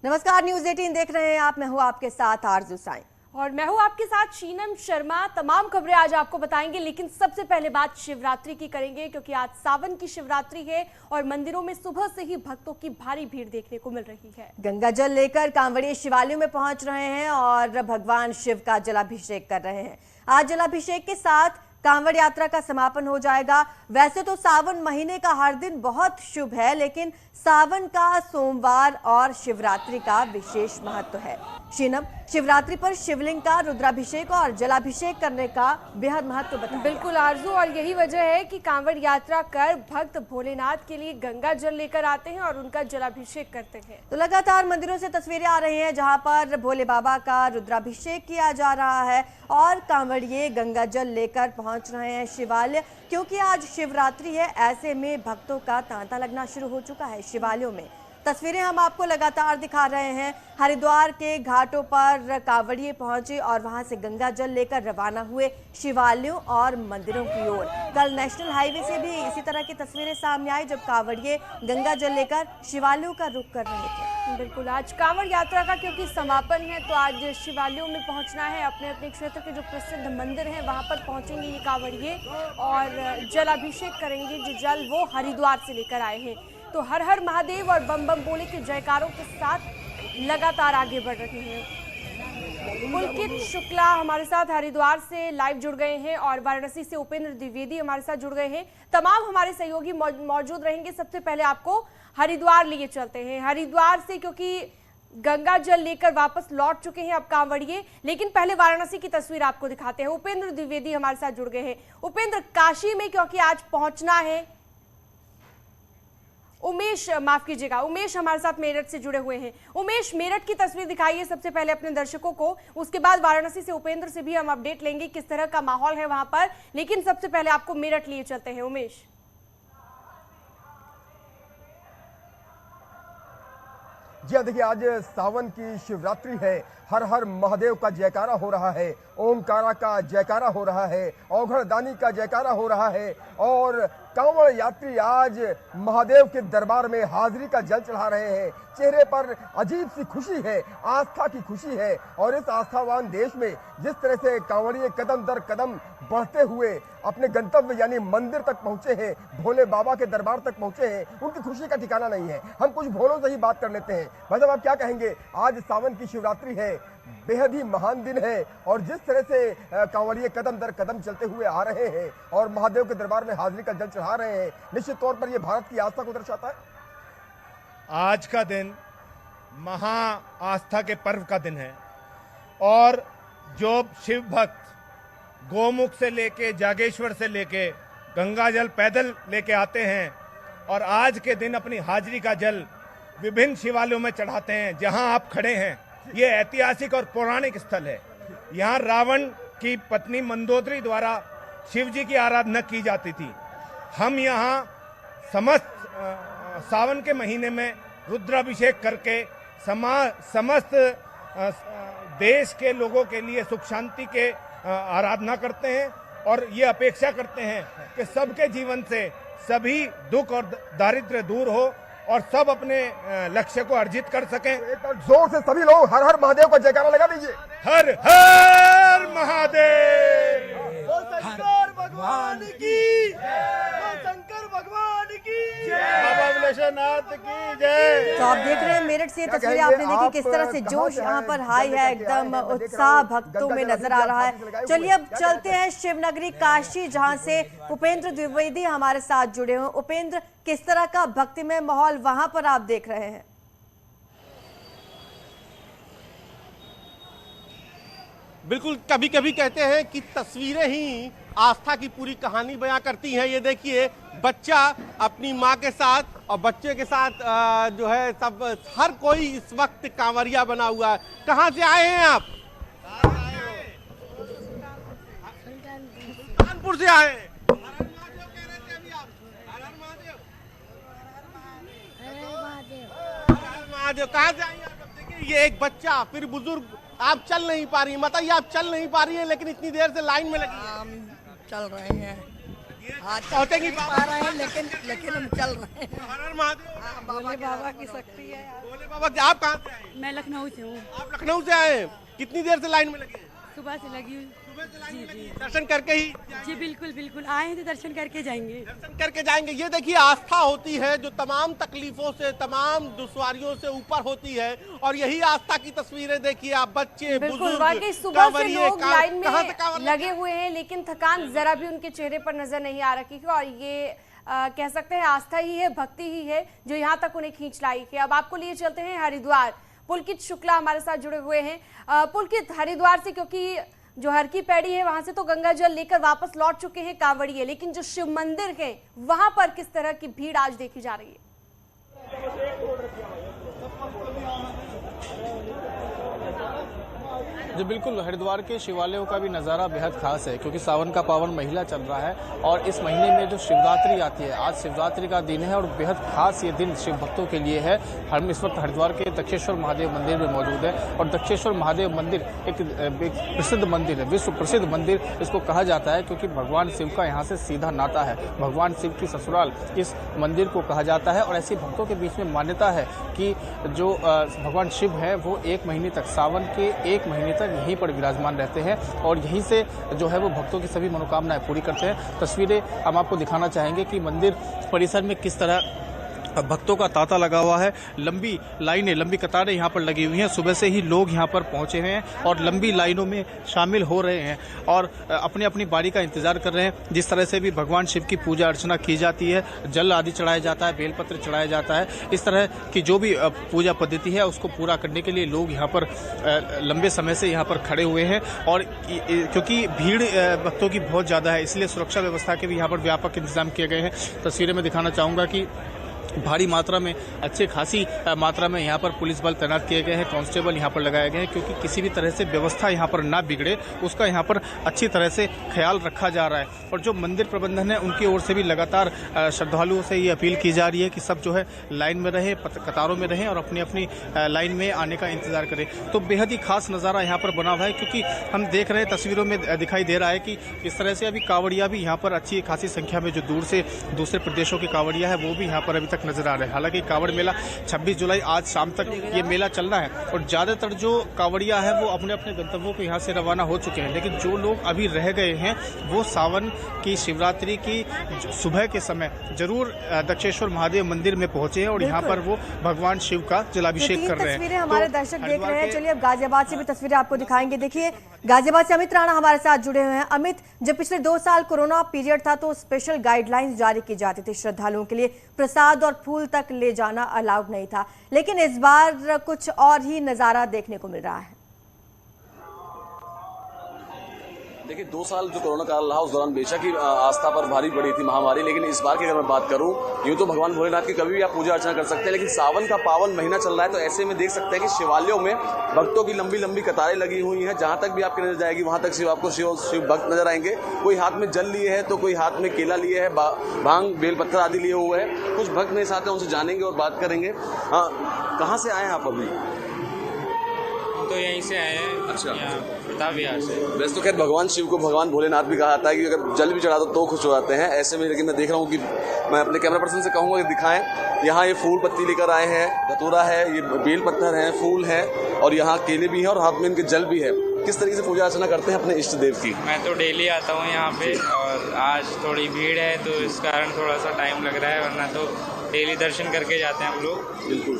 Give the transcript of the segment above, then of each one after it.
नमस्कार, न्यूज 18 देख रहे हैं आप। मैं हूं आपके साथ आरजू साईं और मैं हूं आपके साथ शीनम शर्मा। तमाम खबरें आज आपको बताएंगे, लेकिन सबसे पहले बात शिवरात्रि की करेंगे, क्योंकि आज सावन की शिवरात्रि है और मंदिरों में सुबह से ही भक्तों की भारी भीड़ देखने को मिल रही है। गंगा जल लेकर कांवड़िए शिवालयों में पहुंच रहे हैं और भगवान शिव का जलाभिषेक कर रहे हैं। आज जलाभिषेक के साथ कांवड़ यात्रा का समापन हो जाएगा। वैसे तो सावन महीने का हर दिन बहुत शुभ है, लेकिन सावन का सोमवार और शिवरात्रि का विशेष महत्व है। शीनम, शिवरात्रि पर शिवलिंग का रुद्राभिषेक और जलाभिषेक करने का बेहद महत्व बताया। बिल्कुल आरजू, और यही वजह है कि कांवड़ यात्रा कर भक्त भोलेनाथ के लिए गंगा जल लेकर आते हैं और उनका जलाभिषेक करते हैं। तो लगातार मंदिरों से तस्वीरें आ रही हैं जहां पर भोले बाबा का रुद्राभिषेक किया जा रहा है और कांवड़िए गंगा जल लेकर पहुंच रहे हैं शिवालय, क्योंकि आज शिवरात्रि है। ऐसे में भक्तों का तांता लगना शुरू हो चुका है शिवालयों में। तस्वीरें हम आपको लगातार दिखा रहे हैं। हरिद्वार के घाटों पर कांवड़िए पहुंचे और वहां से गंगा जल लेकर रवाना हुए शिवालयों और मंदिरों की ओर। कल नेशनल हाईवे से भी इसी तरह की तस्वीरें सामने आई, जब कांवड़िए गंगा जल लेकर शिवालयों का रुख कर रहे थे। बिल्कुल, आज कांवड़ यात्रा का क्योंकि समापन है, तो आज शिवालयों में पहुंचना है। अपने अपने क्षेत्र के जो प्रसिद्ध मंदिर हैं वहां पर पहुंचेंगे ये कांवड़िए और जलाभिषेक करेंगे। जो जल वो हरिद्वार से लेकर आए हैं। तो हर हर महादेव और बम बम बोले के जयकारों के साथ लगातार आगे बढ़ रहे हैं। पुलकित शुक्ला हमारे साथ हरिद्वार से लाइव जुड़ गए हैं और वाराणसी से उपेंद्र द्विवेदी हमारे साथ जुड़ गए हैं। तमाम हमारे सहयोगी मौजूद रहेंगे। सबसे पहले आपको हरिद्वार लिए चलते हैं। हरिद्वार से क्योंकि गंगा जल लेकर वापस लौट चुके हैं अब कांवड़िए, लेकिन पहले वाराणसी की तस्वीर आपको दिखाते हैं। उपेंद्र द्विवेदी हमारे साथ जुड़ गए हैं। उपेंद्र, काशी में क्योंकि आज पहुंचना है, उमेश, माफ कीजिएगा, उमेश हमारे साथ मेरठ से जुड़े हुए हैं। उमेश, मेरठ की तस्वीर दिखाइए सबसे पहले अपने दर्शकों को। उसके बाद वाराणसी से उपेंद्र से भी हम अपडेट लेंगे किस तरह का माहौल है वहां पर, लेकिन सबसे पहले आपको मेरठ लिए चलते हैं। उमेश, जी हाँ, देखिए आज सावन की शिवरात्रि है। हर हर महादेव का जयकारा हो रहा है, ओमकारा का जयकारा हो रहा है, औघड़दानी का जयकारा हो रहा है और कांवड़ यात्री आज महादेव के दरबार में हाजिरी का जल चढ़ा रहे हैं। चेहरे पर अजीब सी खुशी है, आस्था की खुशी है। और इस आस्थावान देश में जिस तरह से कांवड़िए कदम दर कदम बढ़ते हुए अपने गंतव्य यानी मंदिर तक पहुंचे हैं, भोले बाबा के दरबार तक पहुंचे हैं, उनकी खुशी का ठिकाना नहीं है। हम कुछ भोलों से ही बात कर लेते हैं। मतलब आप क्या कहेंगे, आज सावन की शिवरात्रि है, बेहद ही महान दिन है और जिस तरह से कांवड़िए कदम दर कदम चलते हुए आ रहे हैं और महादेव के दरबार में हाजिरी का जल चढ़ा रहे हैं, निश्चित तौर पर यह भारत की आस्था को दर्शाता है। आज का दिन महा आस्था के पर्व का दिन है और जो शिव भक्त गोमुख से लेके जागेश्वर से लेके गंगा जल पैदल लेके आते हैं और आज के दिन अपनी हाजिरी का जल विभिन्न शिवालयों में चढ़ाते हैं। जहां आप खड़े हैं ये ऐतिहासिक और पौराणिक स्थल है। यहाँ रावण की पत्नी मंदोदरी द्वारा शिव जी की आराधना की जाती थी। हम यहाँ समस्त सावन के महीने में रुद्राभिषेक करके समस्त देश के लोगों के लिए सुख शांति के आराधना करते हैं और ये अपेक्षा करते हैं कि सबके जीवन से सभी दुख और दारिद्र्य दूर हो और सब अपने लक्ष्य को अर्जित कर सकें। एक बार जोर से सभी लोग हर हर महादेव का जयकारा लगा दीजिए। हर हर महादेव। शंकर भगवान की जय, शंकर भगवान की जय, बाबा विश्वनाथ की जय। तो आप देख रहे हैं मेरठ से तस्वीरें आपने देखी, किस तरह से जोश यहाँ पर हाई है, एकदम उत्साह भक्तों में नजर आ रहा है। चलिए अब चलते हैं शिवनगरी काशी, जहाँ से उपेंद्र द्विवेदी हमारे साथ जुड़े हुए। उपेंद्र, किस तरह का भक्तिमय माहौल वहां पर आप देख रहे हैं? बिल्कुल, कभी कभी कहते हैं कि तस्वीरें ही आस्था की पूरी कहानी बयां करती हैं। ये देखिए, बच्चा अपनी माँ के साथ और बच्चे के साथ जो है सब हर कोई इस वक्त कांवरिया बना हुआ है। कहाँ से आए हैं आप? कानपुर से आए। महादेव, कहाँ से आई आप? देखिए, ये एक बच्चा, फिर बुजुर्ग, आप चल नहीं पा रही, मतलब आप चल नहीं पा रही है, लेकिन इतनी देर से लाइन में लगी है। हम चल रहे हैं। पहुंचेंगी पा रहे हैं लेकिन हम चल रहे हैं। हर हर महादेव। भोले बाबा की शक्ति है। भोले बाबा की। आप कहाँ से आए? मैं लखनऊ से हूँ। आप लखनऊ से आए हैं? कितनी देर से लाइन में लगे हैं? सुबह से लगी हुई। सुबह से लाइन में लगी हैं। दर्शन करके ही जी बिल्कुल बिल्कुल आए हैं तो दर्शन करके जाएंगे। दर्शन करके जाएंगे। ये देखिए आस्था होती है जो तमाम तकलीफों से, तमाम दुश्वारियों से ऊपर होती है, और यही आस्था की तस्वीरें देखिए आप, बच्चे बिल्कुल, बुजुर्ग, वाकई सुबह से कांवरिये, लोग लाइन कहाँ से कांवड़ में लगे हुए हैं, लेकिन थकान जरा भी उनके चेहरे पर नजर नहीं आ रही है। और ये कह सकते हैं आस्था ही है, भक्ति ही है जो यहाँ तक उन्हें खींच लाई है। अब आपको लिए चलते हैं हरिद्वार। पुलकित शुक्ला हमारे साथ जुड़े हुए हैं। पुलकित, हरिद्वार से, क्योंकि जो हर की पैड़ी है वहां से तो गंगा जल लेकर वापस लौट चुके हैं कांवड़िए, लेकिन जो शिव मंदिर है वहां पर किस तरह की भीड़ आज देखी जा रही है? जी बिल्कुल, हरिद्वार के शिवालयों का भी नज़ारा बेहद खास है क्योंकि सावन का पावन महीना चल रहा है और इस महीने में जो शिवरात्रि आती है, आज शिवरात्रि का दिन है और बेहद खास ये दिन शिव भक्तों के लिए है। हम इस वक्त हरिद्वार के दक्षेश्वर महादेव मंदिर में मौजूद है और दक्षेश्वर महादेव मंदिर एक प्रसिद्ध मंदिर है, विश्व प्रसिद्ध मंदिर इसको कहा जाता है क्योंकि भगवान शिव का यहाँ से सीधा नाता है। भगवान शिव की ससुराल इस मंदिर को कहा जाता है और ऐसे भक्तों के बीच में मान्यता है कि जो भगवान शिव है वो एक महीने तक, सावन के एक महीने तक यहीं पर विराजमान रहते हैं और यहीं से जो है वो भक्तों की सभी मनोकामनाएं पूरी करते हैं। तस्वीरें हम आपको दिखाना चाहेंगे कि मंदिर परिसर में किस तरह भक्तों का तांता लगा हुआ है। लंबी लाइनें, लंबी कतारें यहाँ पर लगी हुई हैं। सुबह से ही लोग यहाँ पर पहुँचे हैं और लंबी लाइनों में शामिल हो रहे हैं और अपनी अपनी बारी का इंतजार कर रहे हैं। जिस तरह से भी भगवान शिव की पूजा अर्चना की जाती है, जल आदि चढ़ाया जाता है, बेलपत्र चढ़ाया जाता है, इस तरह की जो भी पूजा पद्धति है उसको पूरा करने के लिए लोग यहाँ पर लंबे समय से यहाँ पर खड़े हुए हैं। और क्योंकि भीड़ भक्तों की बहुत ज़्यादा है इसलिए सुरक्षा व्यवस्था के भी यहाँ पर व्यापक इंतजाम किए गए हैं। तस्वीरें में दिखाना चाहूँगा कि भारी मात्रा में, अच्छी खासी मात्रा में यहाँ पर पुलिस बल तैनात किए गए हैं, कांस्टेबल यहाँ पर लगाए गए हैं क्योंकि किसी भी तरह से व्यवस्था यहाँ पर ना बिगड़े उसका यहाँ पर अच्छी तरह से ख्याल रखा जा रहा है। और जो मंदिर प्रबंधन है उनकी ओर से भी लगातार श्रद्धालुओं से ये अपील की जा रही है कि सब जो है लाइन में रहें, कतारों में रहें और अपनी अपनी लाइन में आने का इंतजार करें। तो बेहद ही खास नज़ारा यहाँ पर बना हुआ है क्योंकि हम देख रहे हैं, तस्वीरों में दिखाई दे रहा है कि इस तरह से अभी कांवड़िया भी यहाँ पर अच्छी खासी संख्या में, जो दूर से दूसरे प्रदेशों के कांवड़िया है वो भी यहाँ पर अभी तक नजर आ रहे हैं। हालांकि कांवड़ मेला 26 जुलाई आज शाम तक ये मेला चलना है और ज़्यादातर जो कांवड़िया है वो अपने अपने गंतव्यों को यहाँ से रवाना हो चुके हैं, लेकिन जो लोग अभी रह गए हैं वो सावन की शिवरात्रि की सुबह के समय जरूर दक्षेश्वर महादेव मंदिर में पहुंचे हैं और यहाँ पर वो भगवान शिव का जलाभिषेक कर रहे हैं। तस्वीरें हमारे दर्शक देख रहे हैं। चलिए अब गाजियाबाद से भी तस्वीरें आपको दिखाएंगे। देखिए गाजियाबाद से अमित राणा हमारे साथ जुड़े हुए हैं। अमित, जब पिछले 2 साल कोरोना पीरियड था तो स्पेशल गाइडलाइंस जारी की जाती थी, श्रद्धालुओं के लिए प्रसाद और फूल तक ले जाना अलाउड नहीं था, लेकिन इस बार कुछ और ही नजारा देखने को मिल रहा है। देखिए 2 साल जो कोरोना काल रहा उस दौरान बेशक ही आस्था पर भारी पड़ी थी महामारी, लेकिन इस बार की अगर मैं बात करूं, यूं तो भगवान भोलेनाथ की कभी भी आप पूजा अर्चना कर सकते हैं, लेकिन सावन का पावन महीना चल रहा है तो ऐसे में देख सकते हैं कि शिवालयों में भक्तों की लंबी लंबी कतारें लगी हुई हैं। जहां तक भी आपकी नजर जाएगी वहां तक आपको शिव भक्त नजर आएंगे। कोई हाथ में जल लिए है तो कोई हाथ में केला लिए है, भांग बेलपत्थर आदि लिए हुए है। कुछ भक्त मेरे साथ हैं, उनसे जानेंगे और बात करेंगे। हाँ, कहाँ से आए हैं आप अभी? तो यहीं से आए हैं। अच्छा, प्रताप विहार से। वैसे तो खैर भगवान शिव को भगवान भोलेनाथ भी कहा जाता है कि अगर जल भी चढ़ा दो तो खुश हो जाते हैं। ऐसे में लेकिन मैं देख रहा हूँ कि मैं अपने कैमरा पर्सन से कहूँगा कि दिखाएं। यहाँ ये फूल पत्ती लेकर आए हैं, धतूरा है, ये बेल पत्थर है, फूल है और यहाँ केले भी हैं और हाथ में इनके जल भी है। किस तरीके से पूजा अर्चना करते हैं अपने इष्ट देव की? मैं तो डेली आता हूँ यहाँ पे और आज थोड़ी भीड़ है तो इस कारण थोड़ा सा टाइम लग रहा है, वरना तो डेली दर्शन करके जाते हैं हम लोग। बिल्कुल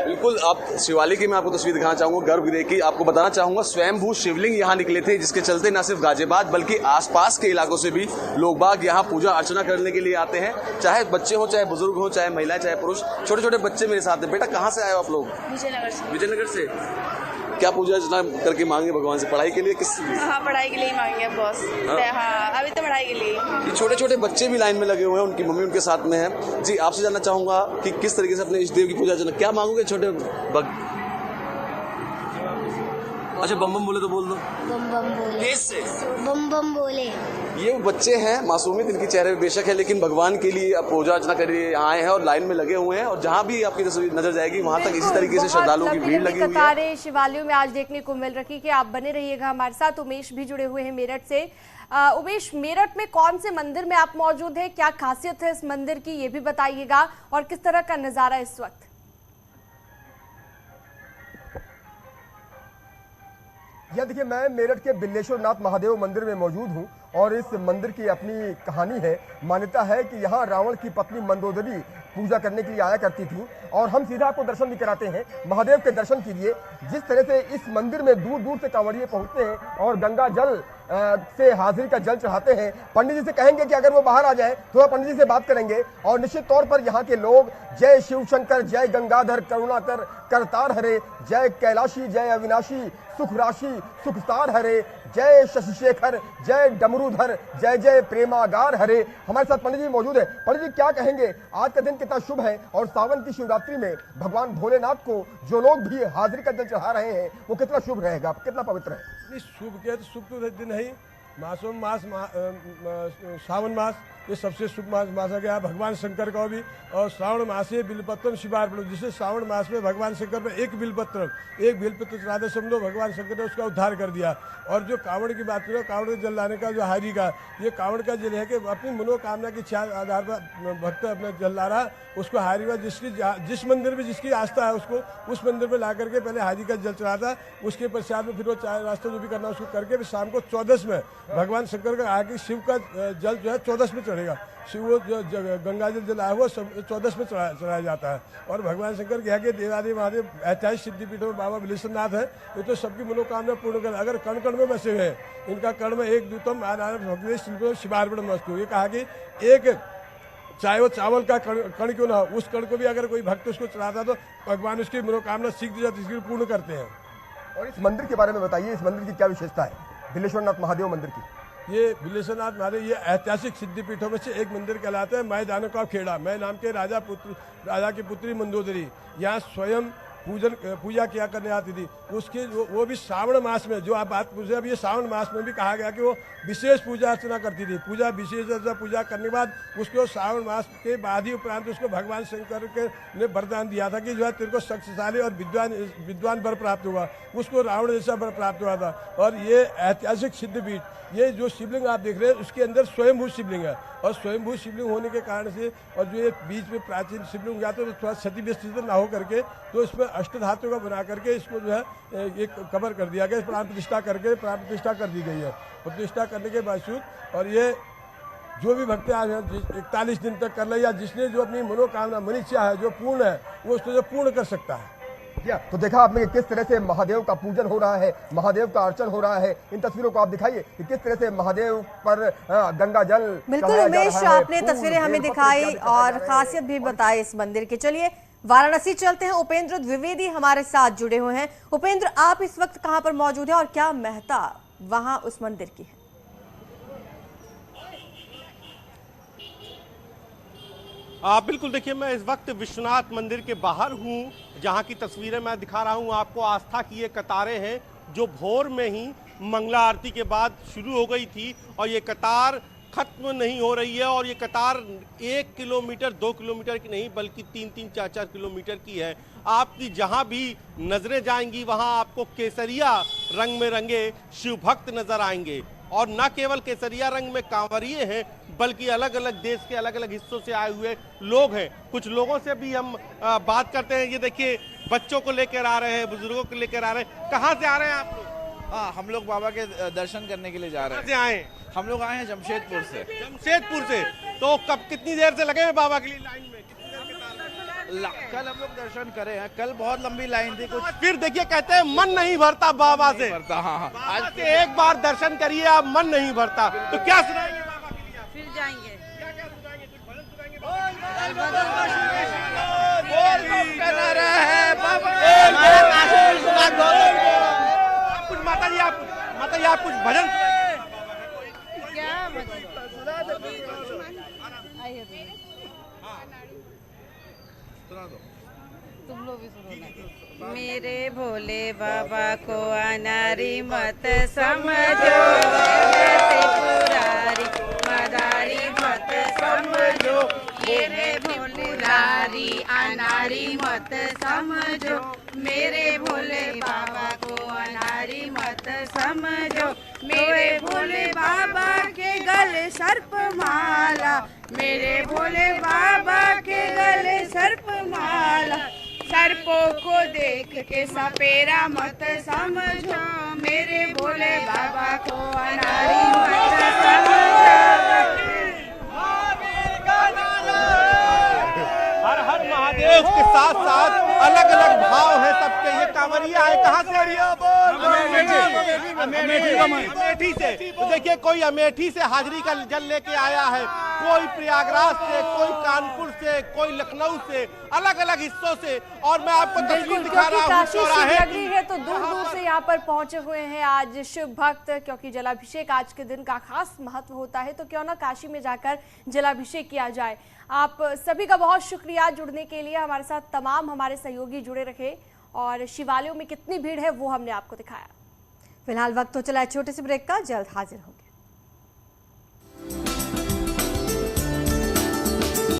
बिल्कुल। आप शिवालय की मैं आपको तस्वीर दिखाना चाहूँगा, गर्भगृह की। आपको बताना चाहूँगा स्वयंभू शिवलिंग यहाँ निकले थे, जिसके चलते न सिर्फ गाजियाबाद बल्कि आसपास के इलाकों से भी लोग बाग यहाँ पूजा अर्चना करने के लिए आते हैं। चाहे बच्चे हों, चाहे बुजुर्ग हों, चाहे महिलाएं, चाहे पुरुष। छोटे छोटे बच्चे मेरे साथ हैं। बेटा कहाँ से आए हो आप लोग? विजयनगर से। विजयनगर से। क्या पूजा अर्चना करके मांगे भगवान से? पढ़ाई के लिए? किस? हाँ, पढ़ाई के लिए मांगे बॉस। हाँ, अभी तो पढ़ाई के लिए। ये छोटे छोटे बच्चे भी लाइन में लगे हुए हैं, उनकी मम्मी उनके साथ में है। जी, आपसे जानना चाहूंगा कि किस तरीके से अपने इष्ट देव की पूजा अर्चना क्या मांगोगे? छोटे अच्छा, बम बम बोले तो बोल दो। बम बम बोले। तेज से बम बम बोले। ये बच्चे हैं, मासूमियत इनके चेहरे पे बेशक है, लेकिन भगवान के लिए पूजा अर्चना कर आए हैं और लाइन में लगे हुए हैं। और जहां भी आपकी तस्वीर नजर जाएगी वहां तक इसी तरीके से श्रद्धालुओं की भीड़ लगी हुई है। कतारें शिवालयों में आज देखने को मिल रही कि आप बने रहिएगा हमारे साथ। उमेश भी जुड़े हुए हैं मेरठ से। उमेश, मेरठ में कौन से मंदिर में आप मौजूद हैं, क्या खासियत है इस मंदिर की, ये भी बताइएगा, और किस तरह का नजारा इस वक्त? यह देखिए, मैं मेरठ के बिल्लेश्वर नाथ महादेव मंदिर में मौजूद हूं और इस मंदिर की अपनी कहानी है। मान्यता है कि यहाँ रावण की पत्नी मंदोदरी पूजा करने के लिए आया करती थी और हम सीधा आपको दर्शन भी कराते हैं। महादेव के दर्शन कीजिए। जिस तरह से इस मंदिर में दूर दूर से कांवड़िए पहुंचते हैं और गंगा जल से हाजिरी का जल चढ़ाते हैं। पंडित जी से कहेंगे कि अगर वो बाहर आ जाए तो पंडित जी से बात करेंगे। और निश्चित तौर पर यहाँ के लोग जय शिव शंकर, जय गंगाधर करुणाकर करतार हरे, जय कैलाशी, जय अविनाशी सुख राशि सुखसार हरे, जय शशि शेखर, जय डमरूधर, जय जय प्रेमागार हरे। हमारे साथ पंडित जी मौजूद है। पंडित जी, क्या कहेंगे, आज का दिन कितना शुभ है और सावन की शिवरात्रि में भगवान भोलेनाथ को जो लोग भी हाजिरी का जल चढ़ा रहे हैं वो कितना शुभ रहेगा, कितना पवित्र है? शुभ के शुभ तो दिन है ही। मासों मास सावन मास ये सबसे शुभ मास माना गया भगवान शंकर का भी। और श्रावण मासे बिलपत्रम शिवार्पणम, जिसे श्रावण मास में भगवान शंकर ने एक बिलपत्र चढ़ाते समझो भगवान शंकर ने उसका उद्धार कर दिया। और जो कांवड़ की बात करो, कांवड़ जल लाने का जो हारी का, ये कांवड़ का जल है कि अपनी मनोकामना की इच्छा आधार पर भक्त अपना जल ला रहा, उसको हारी का जिस मंदिर में जिसकी आस्था है उसको उस मंदिर में ला करके पहले हारी का जल चढ़ाता, उसके पश्चात में फिर वो चाय रास्ता जो भी करना उसको करके फिर शाम को 14 में भगवान शंकर का आगे शिव का जल जो है 14 में चढ़ेगा। शिव वो जो गंगा जल जलाया हुआ 14 में चढ़ाया जाता है। और भगवान शंकर के आगे देवादेव महादेव ऐतिहासिक सिद्धिपीठों में बाबा बिलेश्वर नाथ है, ये तो सबकी मनोकामना पूर्ण कर। अगर कण कण में बसे हुए हैं, इनका कण में एक दूतम आनान शिवार्पणम वस्तु, ये कहा कि एक चाहे वो चावल का कण क्यों ना हो, उस कण को भी अगर कोई भक्त उसको चढ़ाता तो भगवान उसकी मनोकामना सीख दी जाती, इसकी पूर्ण करते हैं। और इस मंदिर के बारे में बताइए, इस मंदिर की क्या विशेषता है, बिल्लेश्वर नाथ महादेव मंदिर की? ये बिल्लेश्वर नाथ महादेव ये ऐतिहासिक सिद्धिपीठों में से एक मंदिर कहलाता है। मैं दानव का खेड़ा, मैं नाम के राजा की पुत्री मंदोदरी यहाँ स्वयं पूजा किया करने आती थी। उसके वो भी श्रावण मास में, जो आप बात पूछे, अब ये श्रावण मास में भी कहा गया कि वो विशेष पूजा अर्चना करती थी। पूजा करने के बाद उसको श्रावण मास के बाद ही उपरांत उसको भगवान शंकर के ने वरदान दिया था कि जो है तेरे को शक्तिशाली और विद्वान वर प्राप्त हुआ। उसको रावण जैसा वर प्राप्त हुआ था। और ये ऐतिहासिक सिद्धपीठ, ये जो शिवलिंग आप देख रहे हैं उसके अंदर स्वयंभू शिवलिंग है। और स्वयंभू शिवलिंग होने के कारण से, और जो ये बीच में प्राचीन शिवलिंग जाते तो थोड़ा क्षतिग्रस्त ना हो करके, तो इसमें अष्टधातु का बना करके इसको जो है एक कवर कर दिया गया, प्राण प्रतिष्ठा करके प्राण प्रतिष्ठा कर दी गई है। प्रतिष्ठा करने के बावजूद और ये जो भी भक्त आज 41 दिन तक कर ले, या जिसने जो अपनी मनोकामना मनीषा है जो पूर्ण है वो उसको जो पूर्ण कर सकता है। तो देखा आपने किस तरह से महादेव का पूजन हो रहा है, महादेव का अर्चन हो रहा है। इन तस्वीरों को आप दिखाइए कि किस तरह से महादेव पर गंगा जल। बिल्कुल उमेश, आपने तस्वीरें हमें दिखाई और खासियत भी बताई इस मंदिर की। चलिए वाराणसी चलते हैं, उपेंद्र द्विवेदी हमारे साथ जुड़े हुए हैं। उपेंद्र, आप इस वक्त कहां पर मौजूद हैं और क्या महत्ता वहां उस मंदिर की है? बिल्कुल, देखिए मैं इस वक्त विश्वनाथ मंदिर के बाहर हूँ, जहाँ की तस्वीरें मैं दिखा रहा हूँ आपको। आस्था की ये कतारें हैं जो भोर में ही मंगला आरती के बाद शुरू हो गई थी और ये कतार खत्म नहीं हो रही है। और ये कतार 1 किलोमीटर 2 किलोमीटर की नहीं बल्कि 3-3 4-4 किलोमीटर की है। आपकी जहाँ भी नजरें जाएंगी वहाँ आपको केसरिया रंग में रंगे शिव भक्त नजर आएंगे। और न केवल केसरिया रंग में कांवरिये हैं बल्कि अलग अलग देश के अलग अलग हिस्सों से आए हुए लोग हैं। कुछ लोगों से भी हम बात करते हैं। ये देखिए, बच्चों को लेकर आ रहे हैं, बुजुर्गों को लेकर आ रहे हैं। कहाँ से आ रहे हैं आप लोग? हाँ, हम लोग बाबा के दर्शन करने के लिए जा रहे हैं। कहाँ से आए? हम लोग आए हैं जमशेदपुर से। जमशेदपुर से? तो कब कितनी देर से लगे हुए बाबा के लिए लाइन में? कल हम लोग दर्शन करे हैं, कल बहुत लंबी लाइन थी। कुछ फिर देखिए, कहते हैं मन नहीं भरता बाबा से। हाँ, आज के एक बार दर्शन करिए आप, मन नहीं भरता। तो क्या सुनाएंगे बाबा के लिए? फिर जाएंगे। क्या सुनाएंगे? कुछ भजन सुनाएंगे? कुछ माता जी आप कुछ भजन क्या तुम लोग भी सुनो। मेरे भोले बाबा को अनारी मत समझो, पुरारी समझो, मेरे त्रिपुरारी अनारी मत समझो, मेरे भोले बाबा को अनारी मत समझो, मेरे भोले बाबा के गले सर्प माला, मेरे भोले बाबा के गले सर्प माला, सर्पों को देख के सपेरा मत समझो, मेरे भोले बाबा को अनारी मत समझो। हर हर महादेव के साथ साथ अलग अलग भाव है सबके। ये कांवरिया है कहाँ से? अमेठी से। तो देखिए कोई अमेठी से हाजिरी का जल लेके आया है, कोई प्रयागराज से, कोई कानपुर से, कोई लखनऊ से, अलग अलग हिस्सों से। और मैं आपको तस्वीर दिखा रहा हूँ काशी शिवरात्रि है तो दूर दूर से यहाँ पर पहुंचे हुए हैं आज शिव भक्त, क्योंकि जलाभिषेक आज के दिन का खास महत्व होता है। तो क्यों ना काशी में जाकर जलाभिषेक किया जाए। आप सभी का बहुत शुक्रिया जुड़ने के लिए। हमारे साथ तमाम हमारे सहयोगी जुड़े रखे और शिवालयों में कितनी भीड़ है वो हमने आपको दिखाया। फिलहाल वक्त हो चला है छोटे से ब्रेक का, जल्द हाजिर होंगे।